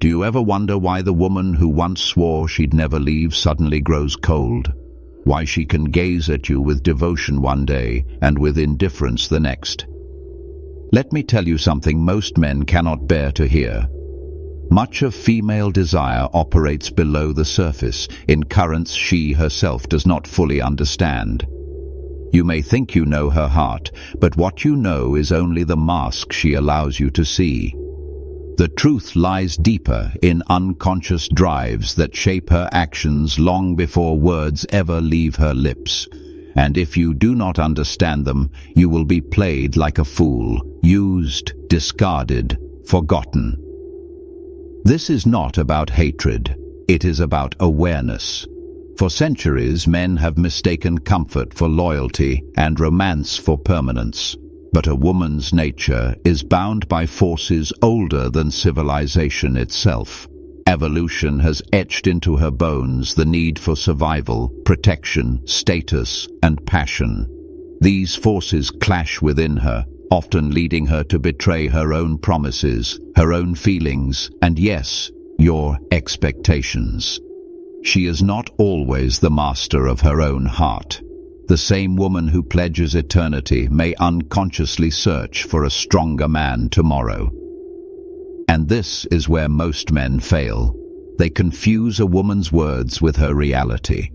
Do you ever wonder why the woman who once swore she'd never leave suddenly grows cold? Why she can gaze at you with devotion one day and with indifference the next? Let me tell you something most men cannot bear to hear. Much of female desire operates below the surface, in currents she herself does not fully understand. You may think you know her heart, but what you know is only the mask she allows you to see. The truth lies deeper in unconscious drives that shape her actions long before words ever leave her lips. And if you do not understand them, you will be played like a fool, used, discarded, forgotten. This is not about hatred. It is about awareness. For centuries, men have mistaken comfort for loyalty and romance for permanence. But a woman's nature is bound by forces older than civilization itself. Evolution has etched into her bones the need for survival, protection, status, and passion. These forces clash within her, often leading her to betray her own promises, her own feelings, and yes, your expectations. She is not always the master of her own heart. The same woman who pledges eternity may unconsciously search for a stronger man tomorrow. And this is where most men fail. They confuse a woman's words with her reality.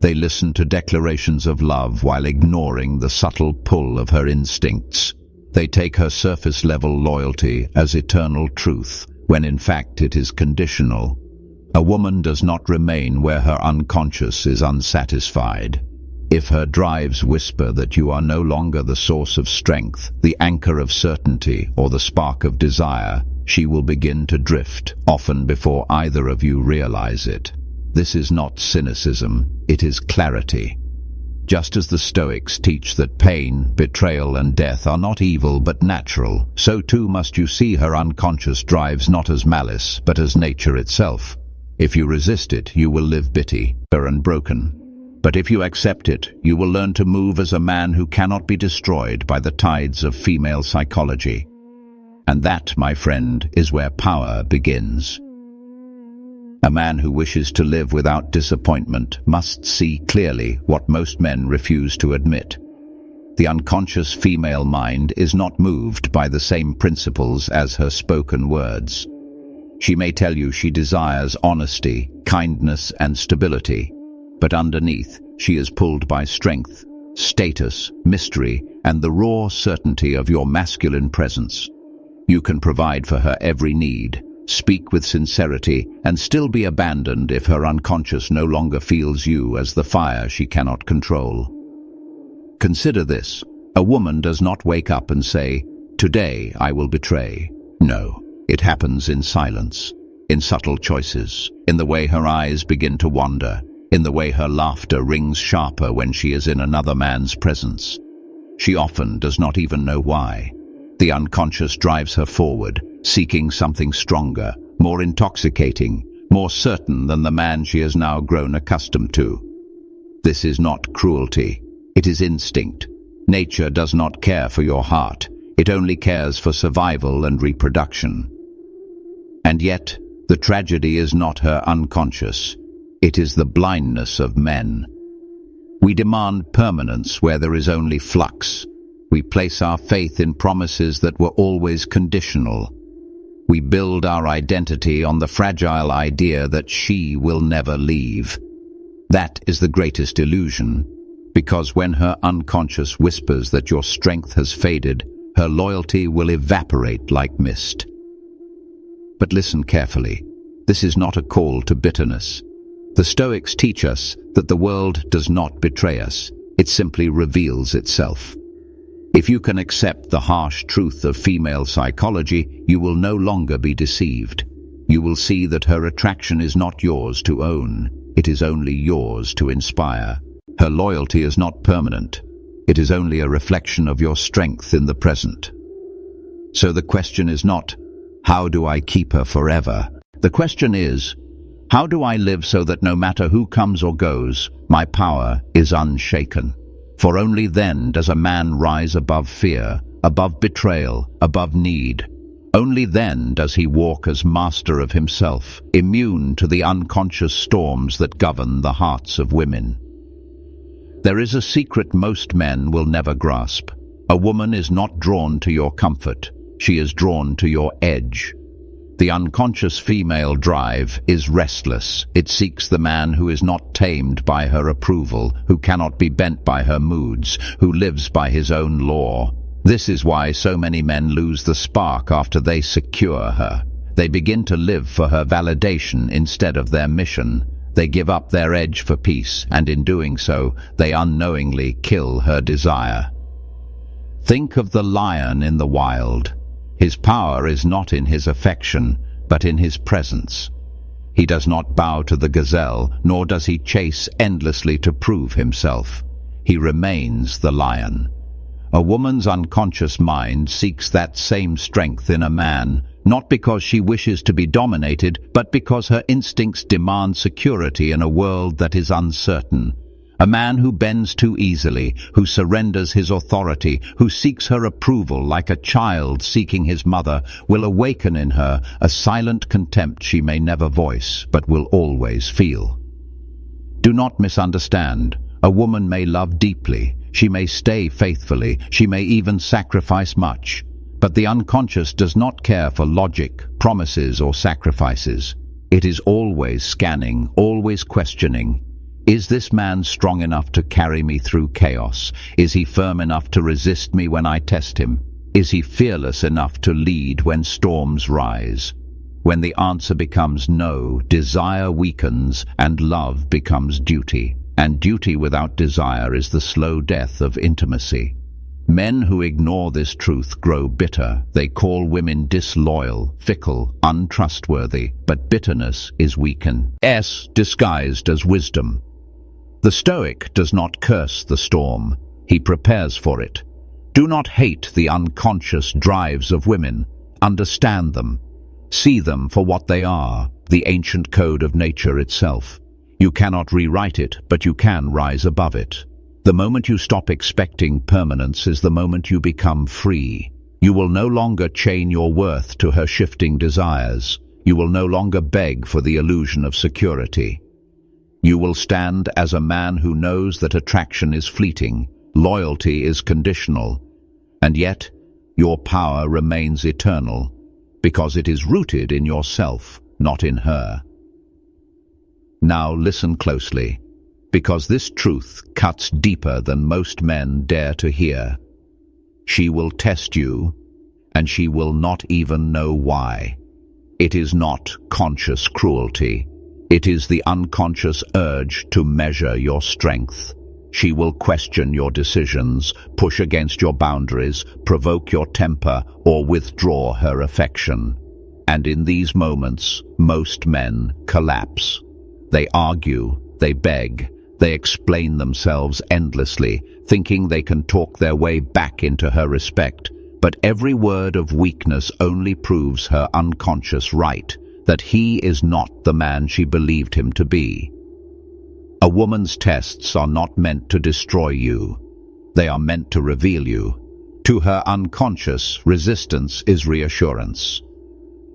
They listen to declarations of love while ignoring the subtle pull of her instincts. They take her surface-level loyalty as eternal truth, when in fact it is conditional. A woman does not remain where her unconscious is unsatisfied. If her drives whisper that you are no longer the source of strength, the anchor of certainty, or the spark of desire, she will begin to drift, often before either of you realize it. This is not cynicism, it is clarity. Just as the Stoics teach that pain, betrayal, and death are not evil but natural, so too must you see her unconscious drives not as malice, but as nature itself. If you resist it, you will live bitter and broken. But if you accept it, you will learn to move as a man who cannot be destroyed by the tides of female psychology. And that, my friend, is where power begins. A man who wishes to live without disappointment must see clearly what most men refuse to admit. The unconscious female mind is not moved by the same principles as her spoken words. She may tell you she desires honesty, kindness, and stability. But underneath, she is pulled by strength, status, mystery, and the raw certainty of your masculine presence. You can provide for her every need, speak with sincerity, and still be abandoned if her unconscious no longer feels you as the fire she cannot control. Consider this. A woman does not wake up and say, "Today I will betray." No, it happens in silence, in subtle choices, in the way her eyes begin to wander, in the way her laughter rings sharper when she is in another man's presence. She often does not even know why. The unconscious drives her forward, seeking something stronger, more intoxicating, more certain than the man she has now grown accustomed to. This is not cruelty. It is instinct. Nature does not care for your heart. It only cares for survival and reproduction. And yet, the tragedy is not her unconscious. It is the blindness of men. We demand permanence where there is only flux. We place our faith in promises that were always conditional. We build our identity on the fragile idea that she will never leave. That is the greatest illusion, because when her unconscious whispers that your strength has faded, her loyalty will evaporate like mist. But listen carefully. This is not a call to bitterness. The Stoics teach us that the world does not betray us. It simply reveals itself. If you can accept the harsh truth of female psychology, you will no longer be deceived. You will see that her attraction is not yours to own. It is only yours to inspire. Her loyalty is not permanent. It is only a reflection of your strength in the present. So the question is not, how do I keep her forever? The question is, how do I live so that no matter who comes or goes, my power is unshaken? For only then does a man rise above fear, above betrayal, above need. Only then does he walk as master of himself, immune to the unconscious storms that govern the hearts of women. There is a secret most men will never grasp. A woman is not drawn to your comfort, she is drawn to your edge. The unconscious female drive is restless. It seeks the man who is not tamed by her approval, who cannot be bent by her moods, who lives by his own law. This is why so many men lose the spark after they secure her. They begin to live for her validation instead of their mission. They give up their edge for peace, and in doing so, they unknowingly kill her desire. Think of the lion in the wild. His power is not in his affection, but in his presence. He does not bow to the gazelle, nor does he chase endlessly to prove himself. He remains the lion. A woman's unconscious mind seeks that same strength in a man, not because she wishes to be dominated, but because her instincts demand security in a world that is uncertain. A man who bends too easily, who surrenders his authority, who seeks her approval like a child seeking his mother, will awaken in her a silent contempt she may never voice, but will always feel. Do not misunderstand. A woman may love deeply, she may stay faithfully, she may even sacrifice much. But the unconscious does not care for logic, promises, or sacrifices. It is always scanning, always questioning. Is this man strong enough to carry me through chaos? Is he firm enough to resist me when I test him? Is he fearless enough to lead when storms rise? When the answer becomes no, desire weakens and love becomes duty. And duty without desire is the slow death of intimacy. Men who ignore this truth grow bitter. They call women disloyal, fickle, untrustworthy, but bitterness is weakness disguised as wisdom. The Stoic does not curse the storm, he prepares for it. Do not hate the unconscious drives of women. Understand them. See them for what they are, the ancient code of nature itself. You cannot rewrite it, but you can rise above it. The moment you stop expecting permanence is the moment you become free. You will no longer chain your worth to her shifting desires. You will no longer beg for the illusion of security. You will stand as a man who knows that attraction is fleeting, loyalty is conditional, and yet your power remains eternal, because it is rooted in yourself, not in her. Now listen closely, because this truth cuts deeper than most men dare to hear. She will test you, and she will not even know why. It is not conscious cruelty. It is the unconscious urge to measure your strength. She will question your decisions, push against your boundaries, provoke your temper, or withdraw her affection. And in these moments, most men collapse. They argue, they beg, they explain themselves endlessly, thinking they can talk their way back into her respect. But every word of weakness only proves her unconscious right, that he is not the man she believed him to be. A woman's tests are not meant to destroy you. They are meant to reveal you. To her unconscious, resistance is reassurance.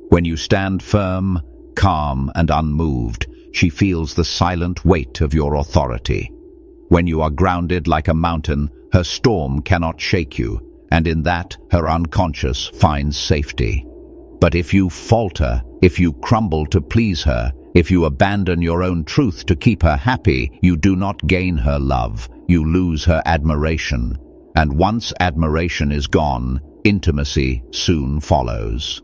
When you stand firm, calm, and unmoved, she feels the silent weight of your authority. When you are grounded like a mountain, her storm cannot shake you, and in that, her unconscious finds safety. But if you falter, if you crumble to please her, if you abandon your own truth to keep her happy, you do not gain her love, you lose her admiration. And once admiration is gone, intimacy soon follows.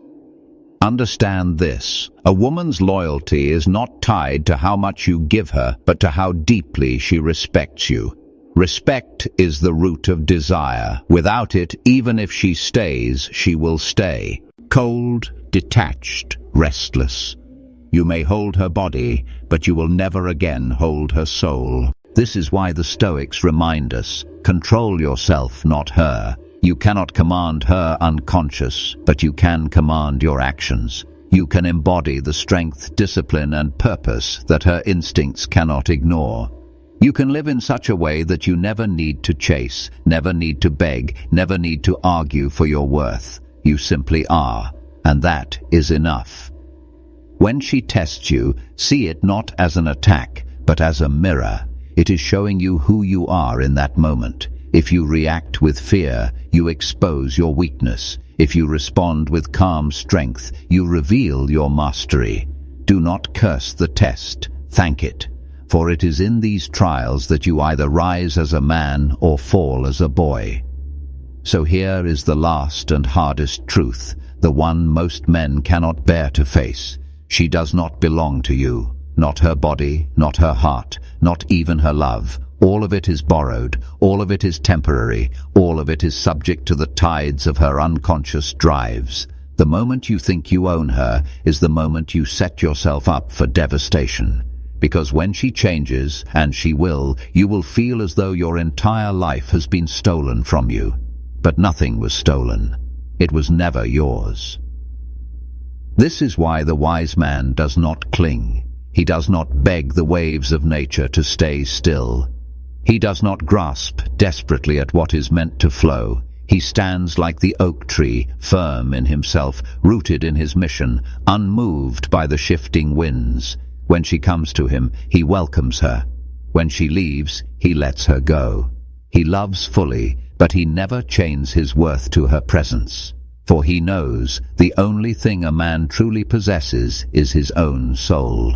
Understand this: a woman's loyalty is not tied to how much you give her, but to how deeply she respects you. Respect is the root of desire. Without it, even if she stays, she will stay. Cold, detached, restless. You may hold her body, but you will never again hold her soul. This is why the Stoics remind us, control yourself, not her. You cannot command her unconscious, but you can command your actions. You can embody the strength, discipline, and purpose that her instincts cannot ignore. You can live in such a way that you never need to chase, never need to beg, never need to argue for your worth. You simply are. and that is enough. When she tests you, see it not as an attack, but as a mirror. It is showing you who you are in that moment. If you react with fear, you expose your weakness. If you respond with calm strength, you reveal your mastery. Do not curse the test, thank it. For it is in these trials that you either rise as a man or fall as a boy. So here is the last and hardest truth, the one most men cannot bear to face. She does not belong to you. Not her body, not her heart, not even her love. All of it is borrowed, all of it is temporary, all of it is subject to the tides of her unconscious drives. The moment you think you own her is the moment you set yourself up for devastation. Because when she changes, and she will, you will feel as though your entire life has been stolen from you. But nothing was stolen. It was never yours. This is why the wise man does not cling. He does not beg the waves of nature to stay still. He does not grasp desperately at what is meant to flow. He stands like the oak tree, firm in himself, rooted in his mission, unmoved by the shifting winds. When she comes to him, he welcomes her. When she leaves, he lets her go. He loves fully, but he never chains his worth to her presence. For he knows the only thing a man truly possesses is his own soul.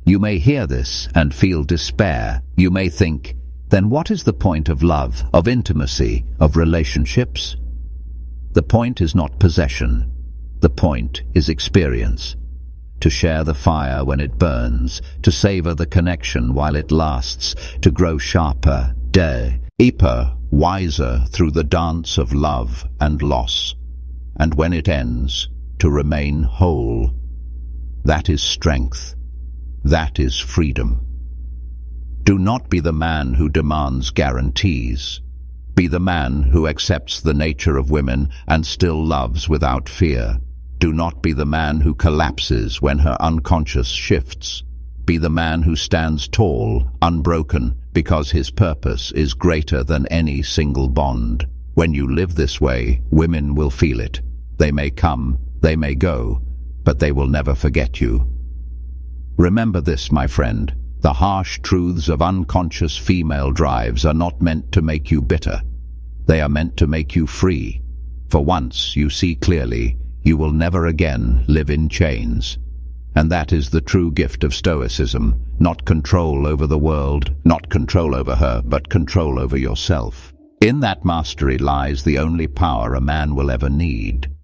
You may hear this and feel despair. You may think, then what is the point of love, of intimacy, of relationships? The point is not possession. The point is experience. To share the fire when it burns, to savor the connection while it lasts, to grow sharper, deeper, wiser through the dance of love and loss. And when it ends, to remain whole. That is strength. That is freedom. Do not be the man who demands guarantees. Be the man who accepts the nature of women and still loves without fear. Do not be the man who collapses when her unconscious shifts. Be the man who stands tall, unbroken, because his purpose is greater than any single bond. When you live this way, women will feel it. They may come, they may go, but they will never forget you. Remember this, my friend. The harsh truths of unconscious female drives are not meant to make you bitter. They are meant to make you free. For once you see clearly, you will never again live in chains. And that is the true gift of Stoicism, not control over the world, not control over her, but control over yourself. In that mastery lies the only power a man will ever need.